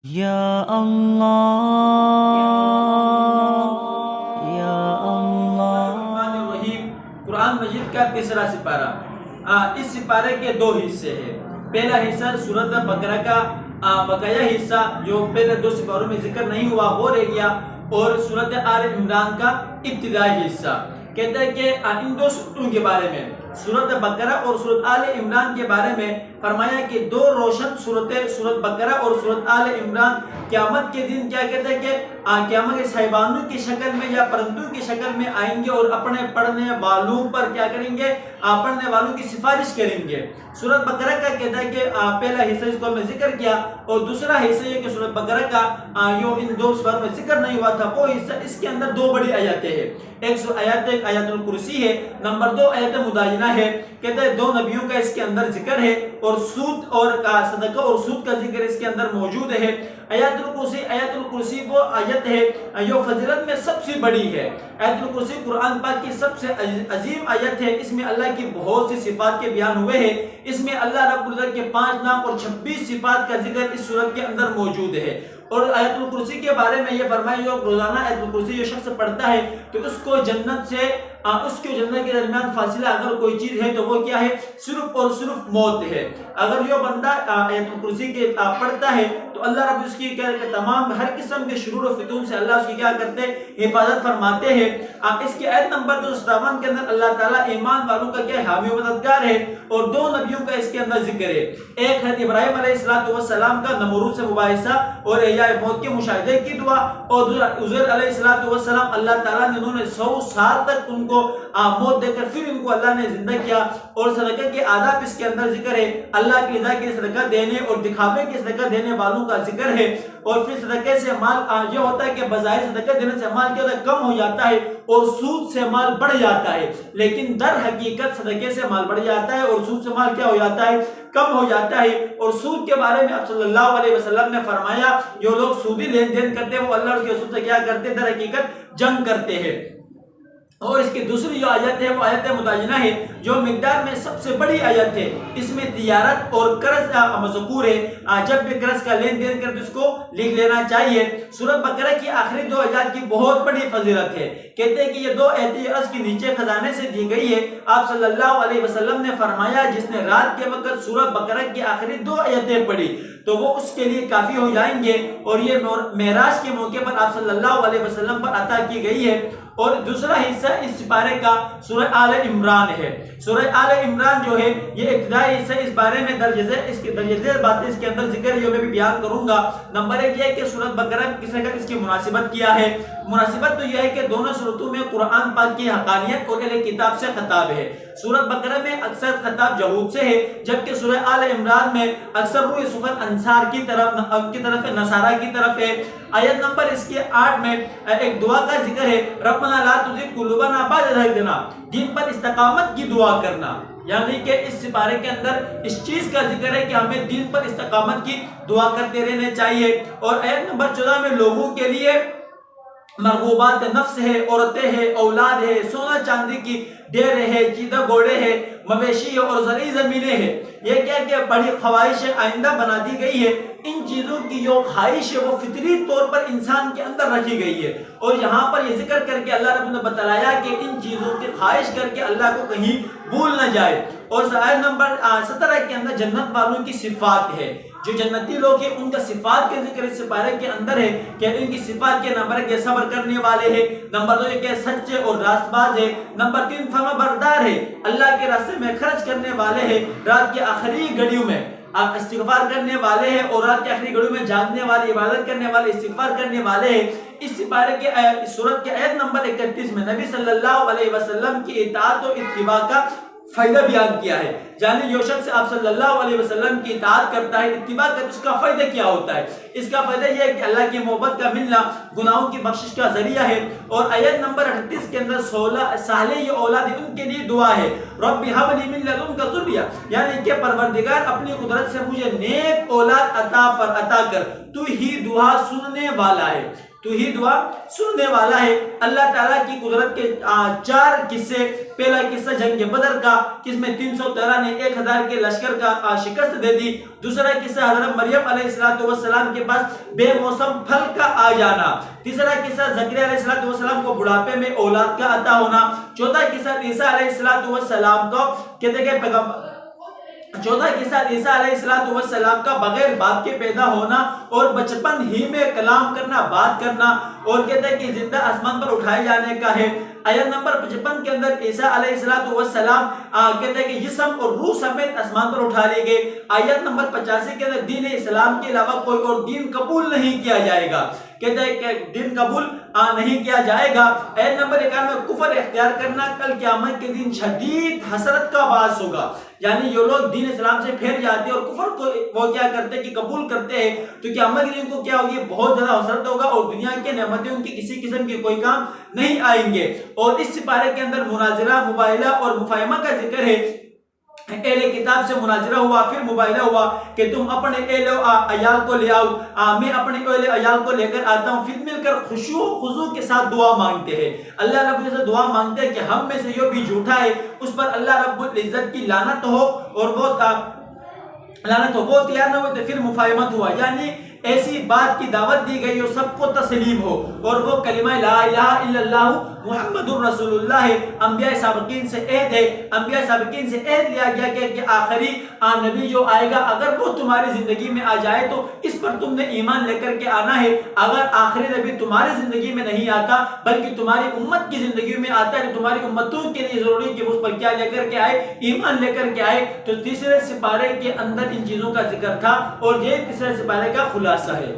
یا اللہ یا اللہ۔ الرحمن الرحیم قرآن مجید کا تیسرا سپارہ۔ اس سپارے کے دو حصے ہیں۔ پہلا حصہ سورۃ بقرہ کا بقیہ حصہ جو پہلے دو سپاروں میں ذکر نہیں ہوا وہ رہ گیا، اور سورۃ آل عمران کا ابتدائی حصہ۔ کہتے ہیں کہ ان دو سورتوں کے بارے میں، سورۃ بقرہ اور سورۃ آل عمران کے بارے میں فرمایا کہ دو روشن صورتیں سورۃ بقرہ اور سورۃ آل عمران قیامت کے دن کیا کہتے ہیں کہ قیامت کے صاحبانوں کی شکل میں یا پرندوں کی شکل میں آئیں گے، اور اپنے پڑھنے والوں پر کیا کریں گے، پڑھنے والوں کی سفارش کریں گے۔ سورۃ بقرہ کا کہتا ہے کہ پہلا حصہ اس کو ہم نے ذکر کیا، اور دوسرا حصہ یہ کہ سورۃ بقرہ کا جو ان دو سوروں میں ذکر نہیں ہوا تھا وہ حصہ، اس کے اندر دو بڑی آیاتیں ہیں۔ ایک آیت الکرسی ہے، نمبر 2 آیت مدائنہ ہے۔ کہتا ہے دو نبیوں کا اس کے اندر ذکر ہے، اور سود اور صدقہ اور سود کا ذکر اس کے اندر موجود ہے۔ آیت الکرسی وہ آیت ہے جو فضیلت میں سب سے بڑی ہے۔ آیت الکرسی قرآن پاک کی سب سے عظیم آیت ہے۔ اس میں اللہ کی بہت سی صفات کے بیان ہوئے ہیں۔ اس میں اللہ رب العزت کے 5 نام اور 26 صفات کا ذکر اس سورت کے اندر موجود ہے۔ اور آیت الکرسی کے بارے میں یہ فرمایا جو روزانہ آیت الکرسی جو شخص پڑھتا ہے تو اس کو جنت سے اس کے جنت کے درمیان فاصلہ اگر کوئی چیز ہے تو وہ کیا ہے، صرف اور صرف موت ہے۔ اگر جو بندہ آیت الکرسی کے پڑھتا ہے تو اللہ رب اس کی کیا کہ تمام ہر قسم کے شرور و فتون سے اللہ اس کی کیا کرتے ہیں، حفاظت فرماتے ہیں۔ اس کی آیت نمبر 57 کے اندر اللہ تعالیٰ ایمان والوں کا کیا حامی و مددگار ہے، اور دو نبیوں کا اس کے اندر ذکر ہے۔ ایک ہے ابراہیم علیہ السلام کا نمرود سے مباحثہ اور احیاء موت کے مشاہدے کی دعا، اور عزیر علیہ السلام اللہ تعالیٰ نے انہوں نے 100 سال تک ان کو موت دے کر پھر ان کو اللہ نے زندہ کیا۔ اور صدقہ کے آداب اس کے اندر ذکر ہے، اللہ کی رضا کے صدقہ دینے اور دکھاوے کے صدقہ دینے والوں کا ذکر ہے۔ اور پھر صدقے سے مال یہ ہوتا ہے کہ بظاہر صدقہ دینے سے مال کیا ہوتا ہے، کم ہو جاتا ہے، اور سود سے مال بڑھ جاتا ہے، لیکن در حقیقت صدقے سے مال بڑھ جاتا ہے اور سود سے مال کیا ہو جاتا ہے، کم ہو جاتا ہے۔ اور سود کے بارے میں آپ صلی اللہ علیہ وسلم نے فرمایا جو لوگ سودی لین دین کرتے ہیں وہ اللہ اور اس کے رسول سے کیا کرتے ہیں، در حقیقت جنگ کرتے ہیں۔ اور اس کی دوسری جو آیت ہے وہ آیت مدائنہ ہے جو مقدار میں سب سے بڑی آیت ہے۔ اس میں تجارت اور قرض مذکور ہے، جب بھی قرض کا لین دین کرتے اس کو لکھ لینا چاہیے۔ سورۃ بقرہ کی آخری 2 آیات کی بہت بڑی فضیلت ہے۔ کہتے ہیں کہ یہ 2 آیتیں عرش کے نیچے خزانے سے دی گئی ہے۔ آپ صلی اللہ علیہ وسلم نے فرمایا جس نے رات کے وقت سورۃ بقرہ کی آخری 2 آیتیں پڑھی تو وہ اس کے لیے کافی ہو جائیں گے، اور یہ معراج کے موقع پر آپ صلی اللہ علیہ وسلم پر عطا کی گئی ہے۔ اور دوسرا حصہ اس سپارے کا سورہ آل عمران ہے۔ سورہ آل عمران جو ہے یہ ابتدائی حصہ، اس بارے میں درج ذیل باتیں اس کے اندر ذکر ہے جو میں بھی بیان کروں گا۔ نمبر 1 یہ ہے کہ سورۃ بقرہ کس نے اس کی مناسبت کیا ہے۔ مناسبت تو یہ ہے کہ دونوں سورتوں میں قرآن پاک کی حقانیت اور اہل کتاب سے خطاب ہے۔ سورۃ بقرہ میں اکثر خطاب یہود سے ہے، جبکہ سورہ آل عمران میں اکثر روح سخن انصار کی طرف نصارہ کی طرف ہے۔ آیت نمبر اس کے 8 میں ایک دعا کا ذکر ہے، ربنا لا تزغ قلوبنا بعد إذ هديتنا، دین پر استقامت کی دعا کرنا۔ یعنی کہ اس سپارے کے اندر اس چیز کا ذکر ہے کہ ہمیں دین پر استقامت کی دعا کرتے رہنے چاہیے۔ اور آیت نمبر 14 میں لوگوں کے لیے مرغوبات نفس ہے، عورتیں ہیں، اولاد ہے، سونا چاندی کی ڈیرے ہے، چیدہ گھوڑے ہے، مویشی ہے اور زرعی زمینیں ہیں۔ یہ کیا کہ بڑی خواہش آئندہ بنا دی گئی ہے۔ ان چیزوں کی جو خواہش ہے وہ فطری طور پر انسان کے اندر رکھی گئی ہے، اور یہاں پر یہ ذکر کر کے اللہ رب نے بتلایا کہ ان چیزوں کی خواہش کر کے اللہ کو کہیں بھول نہ جائے۔ اور آیت نمبر 17 کے اندر جنت والوں کی صفات ہے، جو جنتی لوگ ہیں ان کا صفات کے ذکر اس سپارے کے اندر ہے کہ ان کی صفات کے نمبر 1 صبر کرنے والے ہیں، نمبر 2 کہ سچے اور راست باز ہے، نمبر 3 فرما بردار ہے، اللہ کے راستے میں خرچ کرنے والے ہیں، رات کی آخری گھڑیوں میں استغفار کرنے والے ہیں، اور رات کی آخری گھڑیوں میں جاگنے والے، عبادت کرنے والے، استغفار کرنے والے ہیں۔ اس سپارے کے سورت کے آیت نمبر 31 میں نبی صلی اللہ علیہ وسلم کی اطاعت و اتباع کا فائدہ بیان کیا ہے۔ یعنی جو شخص آپ صلی اللہ علیہ وسلم کی اطاعت کرتا ہے، اتباع کرتا ہے، اس کا فائدہ کیا ہوتا ہے؟ اس کا فائدہ یہ ہے کہ اللہ کی محبت کا ملنا، گناہوں کی بخشش کا ذریعہ ہے۔ اور آیت نمبر 38 کے اندر صالح یہ اولاد ہے ان کے لیے دعا ہے، رب ہب لی من لدنک ذریہ، یعنی کہ پروردگار اپنی قدرت سے مجھے نیک اولاد عطا کر، تو ہی دعا سننے والا ہے۔ تو ہی دعا سننے والا ہے۔ اللہ تعالیٰ کی قدرت کے 4 قصے، پہلا قصہ جنگ بدر کا جس میں 313 نے 1000 کے لشکر کا شکست دے دی۔ دوسرا قصہ حضرت مریم علیہ السلام کے پاس بے موسم پھل کا آ جانا۔ تیسرا قصہ زکریا علیہ السلام کو بڑھاپے میں اولاد کا عطا ہونا۔ چوتھا قصہ عیسیٰ علیہ السلام کو کہتے کہ پیغمبر چوتھا قصہ عیسیٰ علیہ السلام کا بغیر باپ کے پیدا ہونا اور بچپن ہی میں کلام کرنا، بات کرنا، اور کہتے ہیں کہ زندہ آسمان پر اٹھائے جانے کا ہے۔ آیت نمبر 55 کے اندر عیسیٰ علیہ السلام کہتے ہیں کہ جسم اور روح سمیت آسمان پر اٹھا لیے گئے۔ آیت نمبر 85 کے اندر دین اسلام کے علاوہ کوئی اور دین قبول نہیں کیا جائے گا، کہتے ہیں کہ دین قبول نہیں کیا جائے گا۔ آیت نمبر 91 کفر اختیار کرنا کل قیامت کے دن شدید حسرت کا باعث ہوگا، یعنی یہ لوگ دین اسلام سے پھیر جاتے ہیں اور کفر کو وہ کیا کرتے ہیں کہ قبول کرتے ہیں تو قیامت کے دن کو کیا ہوگی، بہت زیادہ حسرت ہوگا اور دنیا کے نعمتیں ان کی کسی قسم کے کوئی کام نہیں آئیں گے۔ اور اس سپارے کے اندر مناظرہ، مباہلہ اور مفاہمہ کا ذکر ہے۔ اہل کتاب سے مناظرہ ہوا، پھر مباہلہ ہوا کہ تم اپنے اہل عیال کو لے آؤ، میں اپنے اہل عیال کو لے کر آتا ہوں، پھر مل کر خشوع و خضوع کے ساتھ دعا مانگتے ہیں۔ اللہ رب العزت دعا مانگتے ہیں کہ ہم میں سے جو بھی جھوٹا ہے اس پر اللہ رب العزت کی لعنت ہو، اور وہ تیار نہ ہوئے تو پھر مفاہمت ہوا، یعنی ایسی بات کی دعوت دی گئی اور سب کو تسلیم ہو، اور وہ کلمہ لا الہ الا اللہ محمد الرسول اللہ ہے۔ انبیاء سابقین سے عہد ہے، انبیاء سابقین سے عہد لیا گیا کہ آخری نبی جو آئے گا اگر وہ تمہاری زندگی میں آ جائے تو اس پر تم نے ایمان لے کر کے آنا ہے۔ اگر آخری نبی تمہاری زندگی میں نہیں آتا بلکہ تمہاری امت کی زندگی میں آتا ہے تو تمہاری امتوں کے لیے ضروری کہ اس پر کیا لے کر کے آئے، ایمان لے کر کے آئے۔ تو تیسرے سپارے کے اندر ان چیزوں کا ذکر تھا اور یہ تیسرے سپارے کا خلاصہ ہے۔